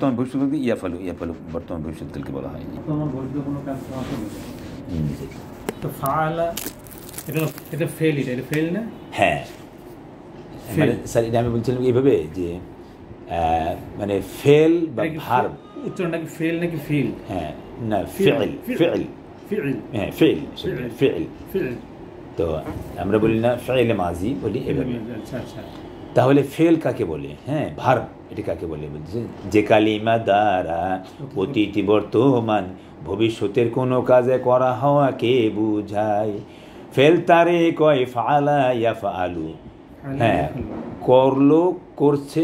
বর্তমান ভবিষ্যৎকালকে ইয়াফালু ইয়াফালু বর্তমান ভবিষ্যৎকালকে বলা হয়। তো ফাআলা এটা ফেল, এটা ফেল না? হ্যাঁ, মানে স্যার এটা আমি বলছিলাম এইভাবে যে মানে ফেল বা ভার্ব উচ্চারণটা কি ফেল নাকি ফিল? হ্যাঁ, না ফিল ফিল ফিল, হ্যাঁ ফিল ফিল ফিল। তো আমরা বলি না ফিল মাজি বলি এভাবে। আচ্ছা আচ্ছা, তাহলে ফেল কাকে বলে? হ্যাঁ, ভার্ব এটা কাকে বলে বলছে যে কালিমা দ্বারা অতীত বর্তমান ভবিষ্যতের কোনো কাজে করা হওয়াকে বুঝায়। ফেল তারে কয় ফাআলা ইয়াফআলু। হ্যাঁ, করলো, করছে,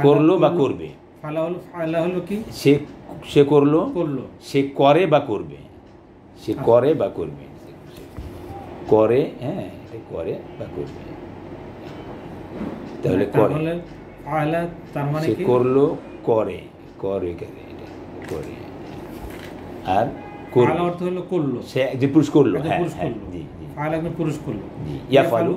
করলো বা করবে। ফাআলা হলো কি? সে করলো, করলো, সে করে বা করবে, সে করে বা করবে, করে, হ্যাঁ করে বা করবে। তাহলে করে ফাআলা তার মানে সে কি? করলো, করে, করে করে আর করলো। ফাআলা অর্থ হলো করলো, সে যে পুরুষ করলো। হ্যাঁ হ্যাঁ, জি জি, ফাআলা একজন পুরুষ করলো। ইয়াফালু,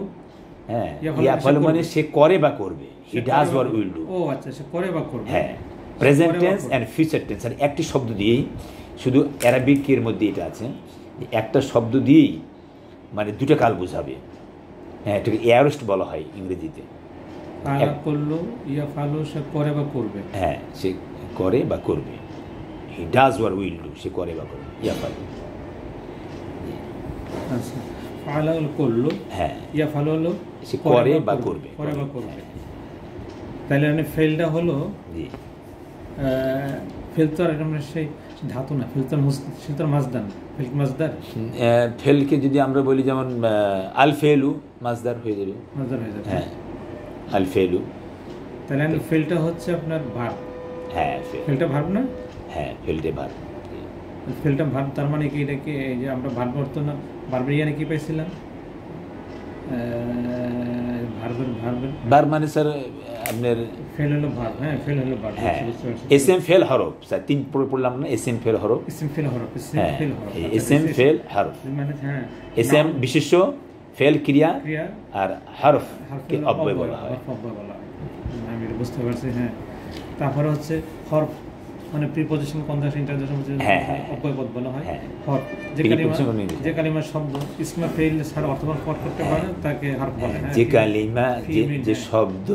হ্যাঁ ইয়াফালু মানে সে করে বা করবে। He does or will do. ও আচ্ছা, সে করে বা করবে। হ্যাঁ, present tense and future tense আর একটি শব্দ দিয়েই, শুধু অ্যারাবিকের মধ্যে এটা আছে, একটা শব্দ দিয়েই মানে দুটো কাল বোঝাবে। হ্যাঁ, এটাকে এয়ারস্ট বলা হয় ইংরেজিতে। ফাআলা করলো, ইয়াফালু সে করে বা করবে। হ্যাঁ, সে করে বা করবে। He does or will do, সে করে বা করবে। ইয়াফালু। আচ্ছা, ফাআলা হলো করলো, হ্যাঁ, ইয়াফালু হলো সে করে বা করবে। করে বা করবে। তাহলে মানে ফেলটা হলো জি, ফেল তো আর এটা মানে সেই ধাতু না, ফেল তো মাজদার, ফেল মাজদার। ফেলকে যদি আমরা বলি যেমন আল ফেলু মাজদার হয়ে যাবে। মাজদার হয়ে যাবে। হ্যাঁ, আল ফেলু। তাহলে মানে ফেলটা হচ্ছে আপনার ভার্ব। হ্যাঁ, ফেলটা ভার্ব না? হ্যাঁ, ফেলটে ভার্ব। ফেলটা ভার্ব, তার মানে কি এটা কি এই যে আমরা ভার্ব অর্থ না ভার্বেরিয়ানে কি পাইছিলাম? ভার্ব মানে স্যার আপনার ফেল হলো ভার্ব। হ্যাঁ, ফেল হলো ভার্ব। হ্যাঁ, এসএম ফেল হরফ স্যার তিন পড়লাম না, এসএম ফেল হরফ। ইসম ফেল হরফ, হ্যাঁ, এসএম ফেল হরফ মানে হ্যাঁ, এসএম বিশেষ্য, ফেল ক্রিয়া ক্রিয়া আর হরফ কে অব্যয় বলা হয়। আমি এটা বুঝতে পারছি। হ্যাঁ, তারপরে হচ্ছে হরফ মানে প্রিপজিশন, কনজাংশন, ইন্টারজেকশন হচ্ছে অব্যয়পদ বলা হয়। হরফ যে কালিমা শব্দ ইসমা ফেল ছাড়া অর্থবান পাঠ করতে পারে তাকে হরফ বলে। যে কালিমা, যে শব্দ,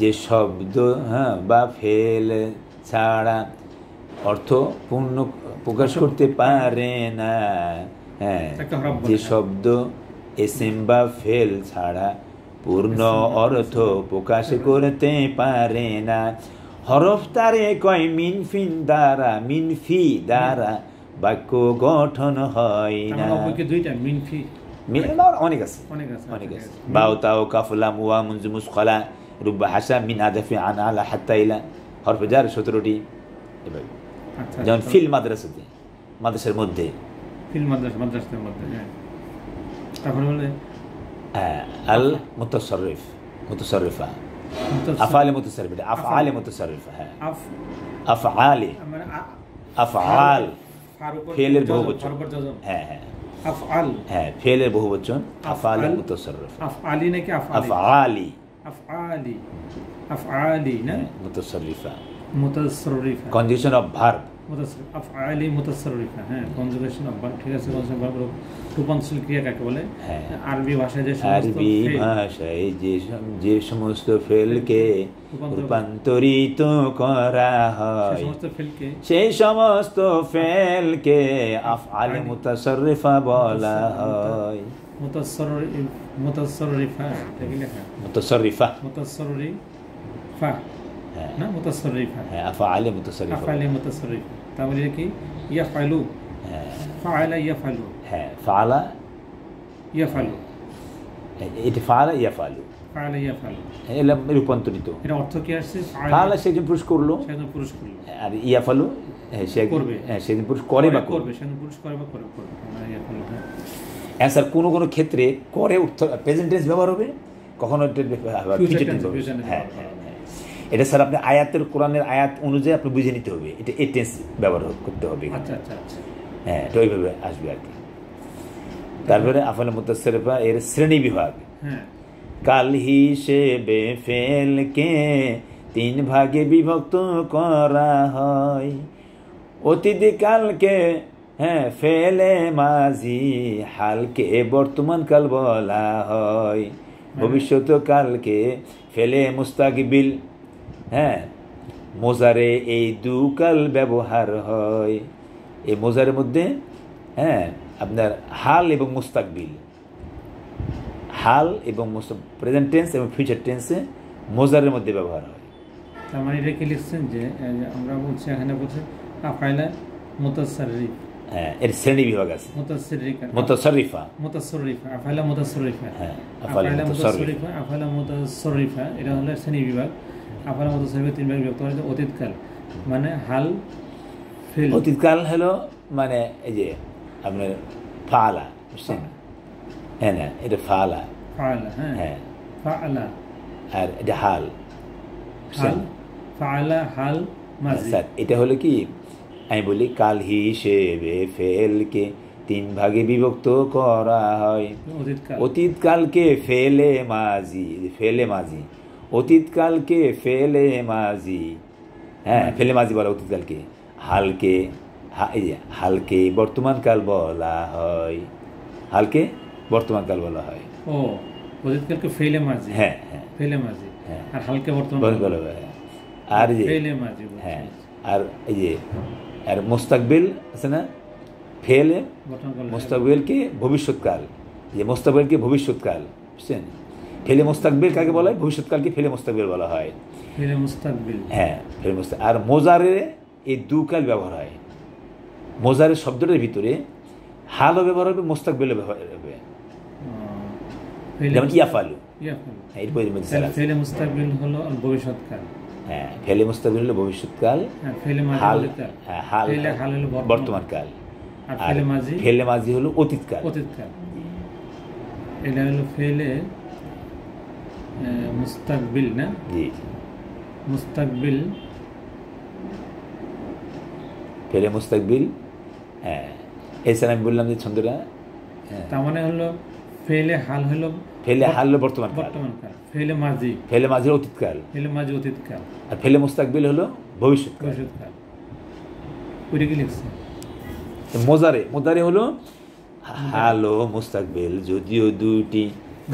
যে শব্দ হ্যাঁ বা ফেল ছাড়া অর্থ পূর্ণ প্রকাশ করতে পারে না। হ্যাঁ, যে শব্দ এসএম বা ফেল ছাড়া পূর্ণ অর্থ প্রকাশ করতে পারে না। হরফ তারে কয় মিনফিন দ্বারা, মিনফি দ্বারা বাক্য গঠন হয় না। দুইটা মিনফি অনেক আছে, অনেক আছে। বাও তাও কাফলা মুয়া মুনজু মুসখালা রুব্বা হাসা মিন আদাফি আন আলা হাত্তা ইলা হরফে জার 17টি এভাবে। যেমন ফিল মাদ্রাসাতে, মাদ্রাসার মধ্যে, ফিল মাদ্রাসার মধ্যে। হ্যাঁ, তারপরে বলে আল মুতাসাররিফ, মুতাসাররিফা, আফআল মুতাসাররিফা, আফআল মুতাসাররিফা। হ্যাঁ, আফআলি মানে আফআল ফেলের বহুবচন। হ্যাঁ হ্যাঁ, আফআল, হ্যাঁ ফেলের বহুবচন আফআল মুতাসাররিফা। আফআলি নাকি আফআলি? আফআলি, আফআলি না মুতাসাররিফা, মুতাসাররিফা কনজুগেশন অফ ভার্ব। আফআলি মুতাসাররিফা। হ্যাঁ, কনজুগেশন অফ ভার্ব। ঠিক আছে, কনজুগেশন ভার্ব রূপান্তরশীল ক্রিয়া কাকে বলে? হ্যাঁ, আরবি ভাষায় যে সমস্ত ফেলকে রূপান্তরিত করা হয়, সেই সমস্ত ফেলকে আফআল মুতাসাররিফা বলা হয়। মুতাসাররিফা দেখি লেখা, মুতাসাররিফা, মুতাসাররিফা না মুতাসাররিফা। হ্যাঁ, আফআল মুতাসাররিফা, আফআল মুতাসাররিফা। তাহলে কি ইয়াফআলু? হ্যাঁ, ফাআলা ইয়াফআলু। হ্যাঁ, ফাআলা ইয়াফআলু, এটা ফাআলা ইয়াফআলু, ফাআলা ইয়াফআলু এলা রূপান্তরিত। এর অর্থ কি আসছে? ফাআলা সে একজন পুরুষ করলো, আর ইয়াফআলু সে করবে। হ্যাঁ, সে পুরুষ করে বা করবে, সে পুরুষ করে বা করবে। ইয়াফআলু। হ্যাঁ স্যার, কোনো কোনো ক্ষেত্রে করে প্রেজেন্ট টেন্স ব্যবহার হবে, কখনো ফিউচার টেন্স হবে। হ্যাঁ, এটা স্যার আপনি আয়াতের, কোরআনের আয়াত অনুযায়ী আপনি বুঝে নিতে হবে, এটা এই টেন্স ব্যবহার করতে হবে। আচ্ছা আচ্ছা আচ্ছা, হ্যাঁ, এটা ওইভাবে আসবে আর কি। তারপরে আফআল মুতাসাররিফা এর শ্রেণী বিভাগ। হ্যাঁ, কাল হিসেবে ফেলকে তিন ভাগে বিভক্ত করা হয়। অতীত কালকে ফেলে মাজি হালকে বর্তমান কাল বলা হয়। ভবিষ্যৎ কালকে ফেলে মুস্তাকবিল মোজারে এই দুকাল ব্যবহার হয়। এই মোজারের মধ্যে আপনার হাল এবং মুস্তাকবিল, হাল এবং প্রেজেন্ট টেন্স এবং ফিউচার টেন্সে মোজারের মধ্যে ব্যবহার হয়। তার মানে এটা কি লিখছেন যে আমরা বলছি এখানে বলছে আফাইলা মুতাসাররিফ, এর শ্রেণী বিভাগ আছে। মুতাসাররিফা, আফাইলা মুতাসাররিফা, আফাইলা মুতাসাররিফা এটা হলো শ্রেণী বিভাগ। আফাইলা মুতাসাররিফা তিন ভাগে বিভক্ত হয়। অতীতকাল মানে হাল ফেল, অতীতকাল হলো মানে এই যে আপনার ফাআলা, বুঝছেন? না এটা ফাআলা, ফাআলা আর এটা হাল, ফাআলা হাল মাজি। স্যার এটা হলো কি আমি বলি কাল হিসেবে ফেলকে তিন ভাগে বিভক্ত করা হয়। অতীতকালকে ফেলে মাজি, ফেলে মাজি, অতীতকালকে ফেলে মাজি, ফেলে মাজি বলা অতীতকালকে। হালকে হালকে বর্তমান কাল বলা হয়, হালকে বর্তমান কাল বলা হয়। ও অতীতকালকে ফেলে মাজি, ফেলে মাজি, আর হালকে বর্তমান কাল বলা হয়। আর যে ফেলে মাজি, আর এই যে আর মুস্তাকবিল আছে না, ফেলে মুস্তাকবিলকে ভবিষ্যৎকাল, যে মুস্তাকবিলকে ভবিষ্যৎকাল, বুঝছেন? ফেলে মুস্তাকবিল কাকে বলা হয়? ভবিষ্যৎকালকে ফেলে মুস্তাকবিল বলা হয়। ফেলে মুস্তাকবিল, ফেলে মুস্তাক। আর মোজারে এই দুকাল ব্যবহার হয়। মোজারের শব্দটার ভিতরে হালও ব্যবহার হবে, মুস্তাকবিলও ব্যবহার হবে। যেমন ইয়াফালু, ফেলে মুস্তাকবিল হলো ভবিষ্যৎকাল, ফেলে মুস্তাকবিল হলো ভবিষ্যৎকাল, হাল হলো বর্তমান কাল, আর ফেলে মাজি হলো অতীতকাল। এটা হলো ফেলে মুস্তাকবিল না? জি, মুস্তাকবিল, ফেলে মুস্তাকবিল। এছাড়া আমি বললাম যে ছন্দটা, তার মানে হলো ফেলে হাল হলো, ফেলে হাল হলো বর্তমান কাল, ফেলে মাজি, ফেলে মাজি অতীতকাল, ফেলে মাজি অতীতকাল, আর ফেলে মুস্তাকবিল হলো ভবিষ্যৎকাল। ওইটা কি লিখছে? মোজারে, মোজারে হলো হাল ও মুস্তাকবিল যদিও দুটি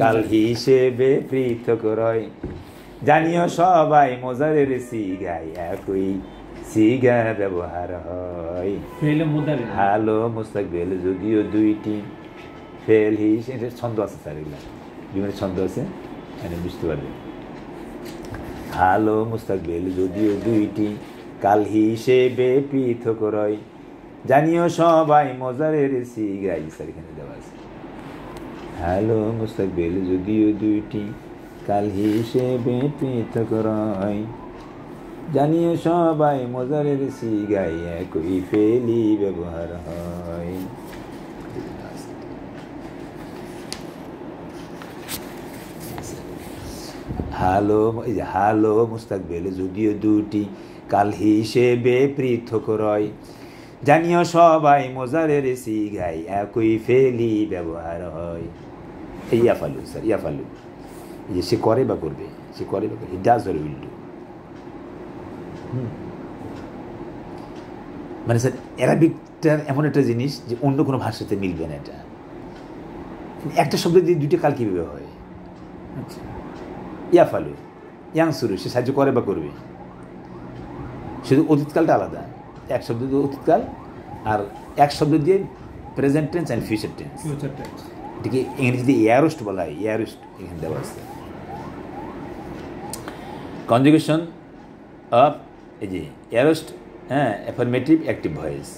কাল হিসেবে পৃথক রয়। জানিও সবাই মোজারের সিগায় একই সিগা ব্যবহার হয়। হাল ও মুস্তাকবিল যদিও দুইটি ফেল হিসেবে, ছন্দ আছে স্যার, এগুলো বিভিন্ন ছন্দ আছে, মানে বুঝতে পারবে। হাল ও মুস্তাকবিল যদিও দুইটি কাল হিসেবে পৃথক রয়। জানিও সবাই মোজারের সিগাই, স্যার এখানে দেওয়া আছে। হাল ও মুস্তাকবিল যদিও দুইটি কাল হিসেবে পৃথক রয়। জানিও সবাই মোজারের সিগাই একই ফেলি ব্যবহার হয়। হাল ও মুস্তাকবিল যদিও দুটি কাল হিসেবে পৃথক রয়। জানিও সবাই মোজারের সিগাই একই ফেলি ব্যবহার হয়। এই ইয়াফালু স্যার, ইয়াফালু এই যে সে করে বা করবে, সে করে বা করবে, ডাজ অর উইল ডু। মানে স্যার অ্যারাবিকটার এমন একটা জিনিস যে অন্য কোনো ভাষাতে মিলবে না। এটা একটা শব্দ দিয়ে দুইটা কাল কীভাবে হয়? আচ্ছা, ইয়াফালু, ইয়াংসুরু সে সাহায্য করে বা করবে, শুধু অতীতকালটা আলাদা। এক শব্দ দিয়ে অতীতকাল, আর এক শব্দ দিয়ে present tense and future tense. এটাকে ইংরেজিতে এয়ারোস্ট বলা হয়, এয়ারোস্ট এখানে দেওয়া আছে। কনজুগেশন অফ এই যে এয়ারোস্ট, অ্যাফার্মেটিভ অ্যাক্টিভ ভয়েস,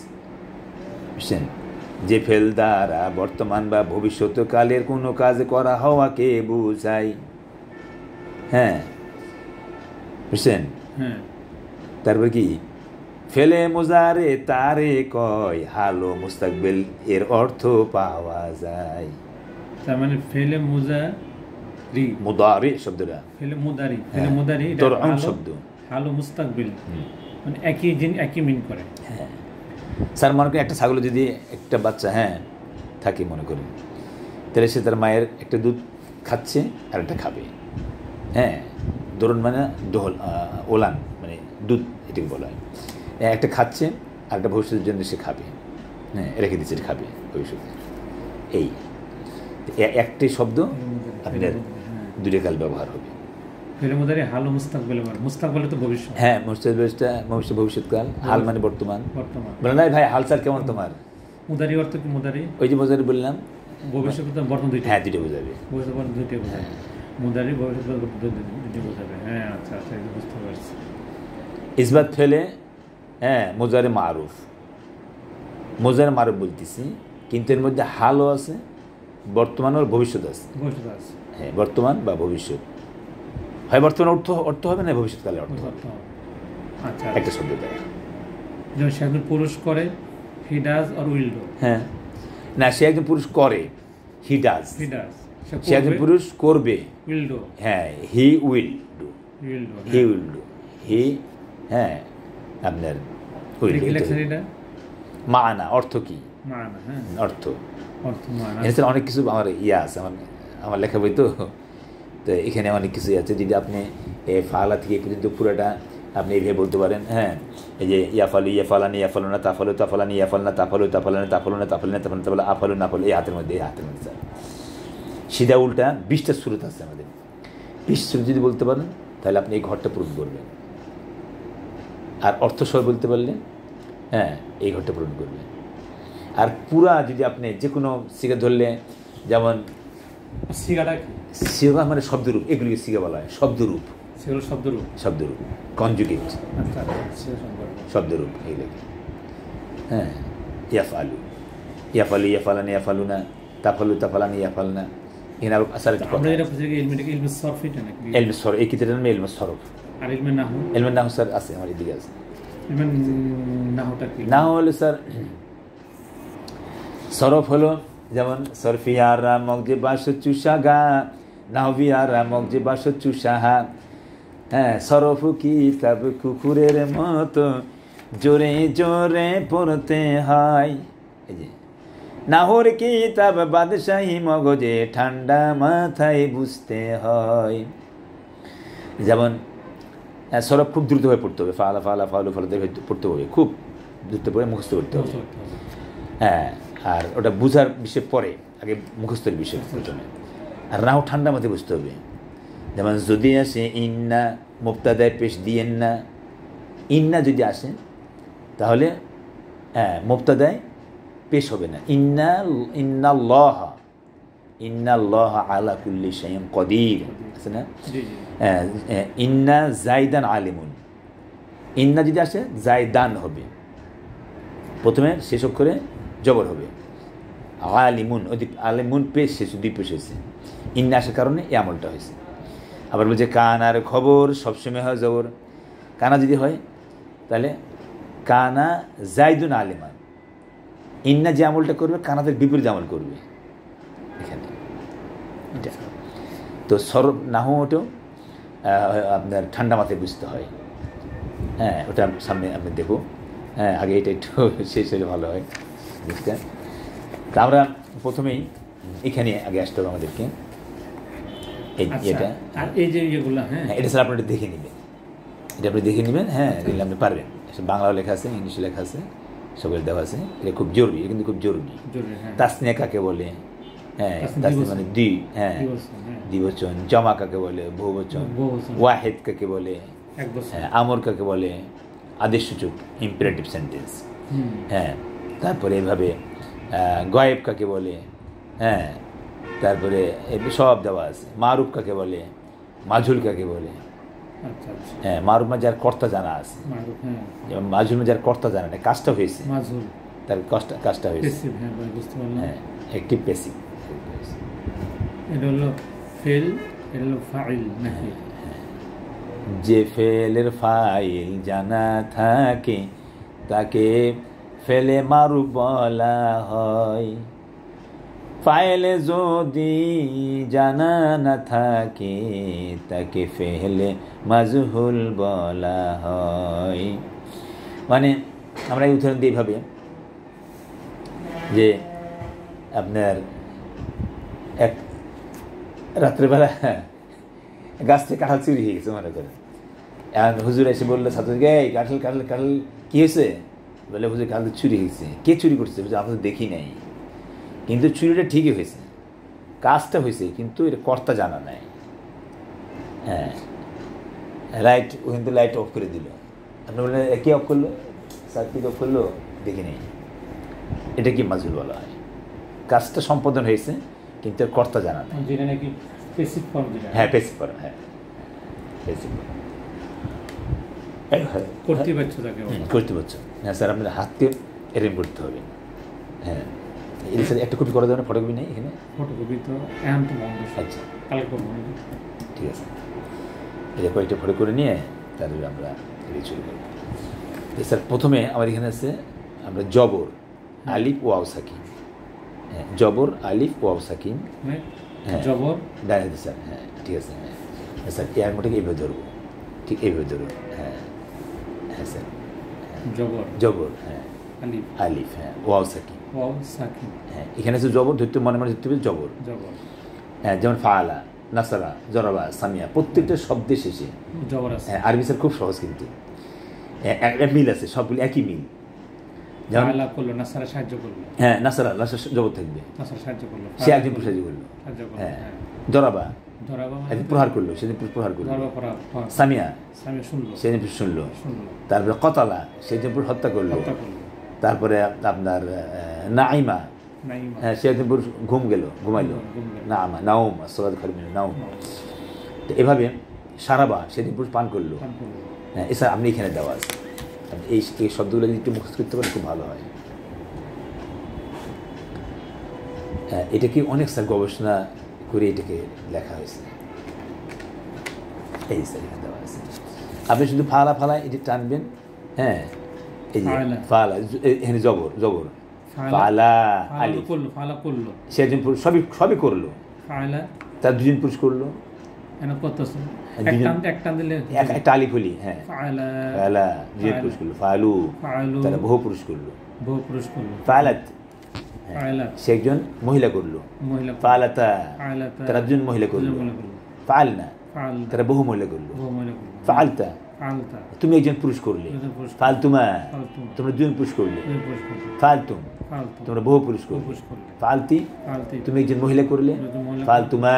বুঝছেন? যে ফেল দ্বারা বর্তমান বা ভবিষ্যৎকালের কোনো কাজ করা হওয়াকে বুঝায়। বুঝছেন? তারপর কি ফেলে মোজারে তারে কয় হালো মুস্তাকবিল এর অর্থ পাওয়া যায়। তার মানে ফেলে মুজারি, মুদারি শব্দটা, ফেলে মুদারি, ফেলে মুদারি তরআন শব্দ, হালো মুস্তাকবিল মানে একই জিন, একই মিন করে। স্যার মনে করেন একটা ছাগল যদি একটা বাচ্চা থাকে মনে করেন, তাহলে সে তার মায়ের একটা দুধ খাচ্ছে আর একটা খাবে। দোরন মানে দোহল, ওলান মানে দুধ, এটাকে বলা হয়। একটা খাচ্ছে আর একটা ভবিষ্যতের জন্য সে খাবে, হ্যাঁ রেখে দিচ্ছে, খাবে ভবিষ্যতে। এই একটি শব্দ আপনার দুটো কাল ব্যবহার হবে। হ্যাঁ, ভবিষ্যৎকাল, হাল মানে বর্তমান। বলে নাই ভাই হালচাল কেমন তোমার? মুদারি অর্থ কি? মুদারি ওই যে মুদারি বললাম, ভবিষ্যৎ বর্তমান দুইটা। হ্যাঁ, দুটো বোঝাবে। ভবিষ্যৎ দুইটা বোঝাবে, মুদারি ভবিষ্যৎ দুইটা বোঝাবে। হ্যাঁ, আচ্ছা আচ্ছা, বুঝতে পারছি। ইসবাত ফেলে, হ্যাঁ, মুজারে মারুফ, মুজারে মারুফ বলতেছি, কিন্তু এর মধ্যে হালও আছে, বর্তমান আর ভবিষ্যৎ আছে। হ্যাঁ, বর্তমান বা ভবিষ্যৎ, হয় বর্তমান অর্থ হবে না ভবিষ্যৎকালে অর্থ হবে। আচ্ছা, একটা শব্দ দেয়, যেমন সে একজন পুরুষ করে, হি ডাজ অর উইল ডু। হ্যাঁ, না, সে একজন পুরুষ করে, হি ডাজ। সে একজন পুরুষ করবে, উইল ডু। হ্যাঁ, he will do, he will do, he, হ্যাঁ, আপনার উইল ডু। মানা অর্থ কি? মানা, হ্যাঁ, অর্থ মানা। এছাড়া অনেক কিছু আমার আছে, আমার লেখা বই তো এখানে অনেক কিছুই আছে। যদি আপনি ফালা থেকে পর্যন্ত পুরোটা আপনি এইভাবে বলতে পারেন। হ্যাঁ, এই যে ইয়াফালু, ইয়াফালানি, ইয়াফালুনা, তাফালু, তাফালানি, ইয়াফালনা, তাফালু, তাফালানি, তাফালুনা, তাফালিনা, তাফালু, তাফালু, আফালু, নাফালু, এই হাতের মধ্যে স্যার সিধা উল্টা 20টা সুরত আছে আমাদের। 20 সুরত যদি বলতে পারেন তাহলে আপনি এই ঘরটা পূরণ করবেন। আর অর্থ সহ বলতে পারলে, হ্যাঁ, এই ঘরটা পূরণ করবেন। আর পুরা যদি আপনি যে কোনো সিগা ধরলে, যেমন সিগা মানে শব্দরূপ, এগুলিকে সিগা বলা হয় শব্দরূপ। শব্দরূপ কনজুগেট, শব্দরূপ এইগুলোকে। হ্যাঁ, ইয়াফালু, ইয়াফালু, ইয়াফালানি, ইয়াফালুনা, তাফালু, তাফালানি, ইয়াফালনা। এখানে আরো আসলে ইলমে সরফ, এই কিতাবের নাম ইলমে সরফ। আর ইলমে নাহু? ইলমে নাহু স্যার আছে আমার এদিকে আছে। ইলমে নাহুটা কি? নাহু হলো স্যার, সরফ হলো যেমন সরফিয়ারা মগজে বাস চুষাগা, নাহবিয়ারা মগজে বাস চুষাহা। হ্যাঁ, সরফ কিতাব কুকুরের মতো জোরে জোরে পড়তে হয়। এই যে নাহর কিতাব বাদশাহী মগজে ঠান্ডা মাথায় বুঝতে হয়। যেমন সরফ খুব দ্রুতভাবে পড়তে হবে, ফালা ফালা ফালু ফালাতে পড়তে হবে, খুব দ্রুত পড়ে মুখস্থ করতে হবে। হ্যাঁ, আর ওটা বুঝার বিষয় পরে, আগে মুখস্থের বিষয় প্রথমে। আর নাও ঠান্ডা মাথায় বুঝতে হবে। যেমন যদি আসে ইন্না, মুবতাদায় পেশ দিয়েন না, ইন্না যদি আসে তাহলে হ্যাঁ মুবতাদায় পেশ হবে না। ইন্নাল্লাহ আলা কুল্লি শাইইন কদির আছে না? ইন্না জাইদান আলিমুন, ইন্না যদি আসে জাইদান হবে, প্রথমে শেষ অক্ষরে জবর হবে। আলিমুন, ওই আলিমুন পেশ শেষ, দুই পেশ হয়েছে, ইন্না আসার কারণে এই আমলটা হয়েছে। আবার বলছে কানার খবর সবসময় হয় জবর। কানা যদি হয় তাহলে কানা জাইদুন আলিমান, ইন্না যে আমলটা করবে কানাদের বিপরীত আমল করবে এখানে। তো সরব নাহু ওটাও আপনার ঠান্ডা মাথায় বুঝতে হয়। হ্যাঁ, ওটা সামনে আপনি দেখো। হ্যাঁ, আগে এটা একটু শেষ হলে ভালো হয় বুঝতে। তা আমরা প্রথমেই এখানে আগে আসতে হবে আমাদেরকে। এটা এই যে ইয়েগুলো, হ্যাঁ, এটা স্যার আপনি দেখে নেবেন, এটা আপনি দেখে নেবেন। হ্যাঁ, দেখলে আপনি পারবেন। বাংলাও লেখা আছে, ইংলিশে লেখা আছে, সকল দেওয়া আছে। এটা খুব জরুরি, এটা কিন্তু খুব জরুরি। তাসনিয়া কাকে বলে? হ্যাঁ, তাসনিয়া মানে দুই, হ্যাঁ দ্বিবচন। জমা কাকে বলে? বহুবচন। ওয়াহিদ কাকে বলে? হ্যাঁ, আমর কাকে বলে? আদেশসূচক, ইম্পারেটিভ সেন্টেন্স। হ্যাঁ, তারপরে এভাবে গয়েব কাকে বলে? হ্যাঁ, তারপরে সব দেওয়া আছে। মারুফ কাকে বলে? মাঝুল কাকে বলে? হ্যাঁ, মারুফ মানে যার কর্তা জানা আছে, যেমন মাঝুল মানে যার কর্তা জানা নেই, কাজটা হয়েছে, তার কাজটা হয়েছে। হ্যাঁ, একটি পেসিভ। এটা হলো ফেল, এটা হলো ফাইল নাকি? যে ফেলের ফাইল জানা থাকে তাকে ফেলে মারুফ বলা হয়। ফাইলে যদি জানা না থাকে তাকে ফেলে মাজহুল বলা হয়। মানে আমরা এই উদাহরণ দিই এইভাবে যে আপনার এক রাত্রেবেলা গাছ থেকে কাঁঠাল চুরি হয়ে গেছে মনে করে। এখন হুজুর এসে বললো ছাত্রকে, এই কাঁঠাল কাঁঠাল কাঁঠাল কী হয়েছে? বলে হুজুর কাঁঠাল চুরি হয়েছে। কে চুরি করছে? হুজুর আপনাদের দেখি নাই, কিন্তু চুরিটা ঠিকই হয়েছে, কাজটা হয়েছে, কিন্তু এটা কর্তা জানা নাই। হ্যাঁ, লাইট ও কিন্তু লাইট অফ করে দিল। আপনি বললেন কে অফ করলো? স্যার কি অফ করলো? দেখি নেই। এটা কি মাজহুল বলা হয়? কাজটা সম্পাদন হয়েছে, কিন্তু কর্তা জানা নাই। যেটা নাকি প্যাসিভ ফর্ম। হ্যাঁ, প্যাসিভ ফর্ম। হ্যাঁ, প্যাসিভ ফর্ম। কর্তৃপক্ষ থাকে, কর্তৃপক্ষ। হ্যাঁ স্যার, আপনার হাতকে এরেম করতে হবে। হ্যাঁ, এর স্যার একটা কপি করা যাবে না? ফটোকপি নেই এখানে? ফটোকপি তো এখন তো বন্ধ। আচ্ছা, কালেক্ট করবো। ঠিক আছে, এটা কয়েকটা ফটো করে নিয়ে তারপরে আমরা শুরু করব। স্যার প্রথমে আমার এখানে আছে আমরা জবর আলিফ ওয়াও সাকিন। হ্যাঁ, জবর আলিফ ওয়াও সাকিন। হ্যাঁ, জবর ডাইরেক্ট স্যার। হ্যাঁ, ঠিক আছে। হ্যাঁ স্যার, এর মোটাকে এইভাবে ধরবো, ঠিক এইভাবে ধরবো। হ্যাঁ হ্যাঁ স্যার, জবর জবর। হ্যাঁ, আলিফ আলিফ। হ্যাঁ, ওয়াও সাকিন। ওয়াও সাকিন। হ্যাঁ, এখানে আছে জবর, ধরতে মনে মনে ধরতে হবে জবর। জবর। হ্যাঁ, যেমন ফাআলা, নাসারা, জরাবা, সামিয়া, প্রত্যেকটা শব্দের শেষে জবর আছে। হ্যাঁ, আরবি স্যার খুব সহজ, কিন্তু একটা মিল আছে, সবগুলি একই মিল। যেমন ফাআলা করলো, নাসারা সাহায্য করলো। হ্যাঁ, নাসারা, নাসার জবর থাকবে, নাসারা সাহায্য করলো, সে একজন সাহায্য করলো। হ্যাঁ, জরাবা, ধরাবা একদিন প্রহার করলো, সেদিন প্রহার করলো। ধরাবা প্রহার। সামিয়া, সামিয়া শুনলো, সেদিন শুনলো। শুনলো। তারপরে কতালা, সেদিন হত্যা করলো। হত্যা করলো। তারপরে আপনার নাইমা, নাইমা, হ্যাঁ, সেদিন ঘুম গেল, ঘুমাইলো। নামা, নাওম, আসসালাতু খায়রুম মিনান নাওম। তো এভাবে সারাবা, সেদিন পুরুষ পান করলো। হ্যাঁ, এছাড়া আপনি এখানে দেওয়া আছে, এই শব্দগুলো যদি একটু মুখস্থ করতে পারেন খুব ভালো হয়। হ্যাঁ, এটাকে অনেক স্যার গবেষণা করে এটাকে লেখা হয়েছে। এই স্যার এখানে দেওয়া আছে, আপনি শুধু ফালা ফালা এটি টানবেন। হ্যাঁ, এই যে ফালা, এখানে জবর, জবর ফালা আলিফ করলো, ফালা করলো, সে একজন পুরুষ, সবই করলো। ফালা তার দুজন পুরুষ করলো। এনা কত আছে? এক টান দিলে একটা আলিফ হলি। হ্যাঁ, ফালা, ফালা দুজন পুরুষ করলো। ফালু, ফালু তারা বহু পুরুষ করলো। বহু পুরুষ করলো। ফালাত, ফালাত সে একজন মহিলা করলো। মহিলা। ফালাতা, ফালাতা তারা দুজন মহিলা করলো। ফালনা, ফালতা তারা বহু মহিলা করলো। বহু মহিলা করলো। ফালতা, ফালতা তুমি একজন পুরুষ করলে। ফালতুমা, তোমরা দুজন পুরুষ করলে। ফালতুম, তোমরা বহু পুরুষ করলে। ফালতি, তুমি একজন মহিলা করলে। ফালতুমা,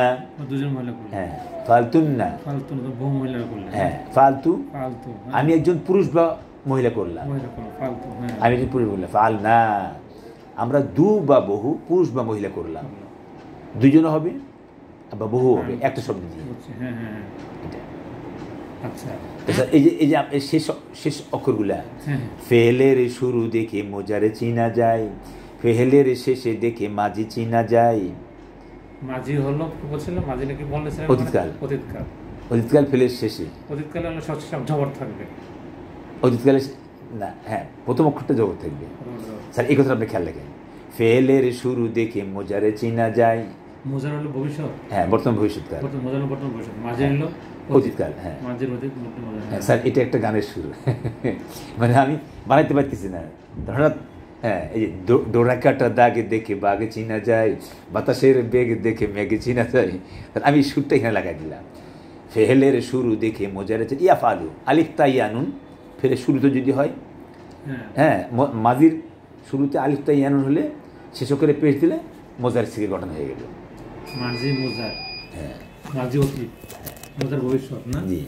দুজন মহিলা করলে। হ্যাঁ, ফালতুন্না, ফালতু বহু মহিলা করলে। হ্যাঁ, ফালতু, ফালতু আমি একজন পুরুষ বা মহিলা করলাম। মহিলা করলো। ফালতু, হ্যাঁ, আমি একজন পুরুষ বললাম। ফালনা, আমরা দু বা বহু পুরুষ বা মহিলা করলাম। দুজনও হবে বা বহু হবে, একটা শব্দ দিয়ে। হ্যাঁ হ্যাঁ, এটা আচ্ছা। এই যে শেষ অক্ষরগুলা, ফেলের শুরু দেখে মোজারে চিনা যায়, ফেলের শেষে দেখে মাঝি চিনা যায়। মাঝি হলো কি বলছিল? মাঝি নাকি বলেছিলেন অতীতকাল। অতীতকাল, অতীতকাল ফেলের শেষে। অতীতকালে হলো সব জবর থাকবে। অতীতকালে না, হ্যাঁ, প্রথম অক্ষরটা জবর থাকবে। স্যার এই কথা আপনি খেয়াল রাখেন, ফেলের শুরু দেখে মোজারে চিনা যায়। মোজার হলো ভবিষ্যৎ। হ্যাঁ, বর্তমান ভবিষ্যৎকাল। মোজার হলো বর্তমান ভবিষ্যৎ। মাঝি হলো অতীতকাল। হ্যাঁ, মাঝির অতীত। হ্যাঁ স্যার, এটা একটা গানের সুর। মানে আমি বানাইতে পারতেছি না হঠাৎ। হ্যাঁ, এই যে ডোরাকাটা দাগে দেখে বাঘে চিনা যায়, বাতাসের বেগ দেখে মেঘে চিনা যায়। আমি সুরটা এখানে লাগাই দিলাম। ফেলের শুরু দেখে মোজারে ইয়া ফালু আলিফ তাইয়ানুন, ফেলের শুরুতে যদি হয়, হ্যাঁ, মাঝির শুরুতে আলিফ তাইয়ানুন হলে শেষ করে পেশ দিলে মোজার থেকে গঠন হয়ে গেল। মাঝি মোজার। হ্যাঁ, মাঝি অতীত, মোজার ভবিষ্যৎ না? জি।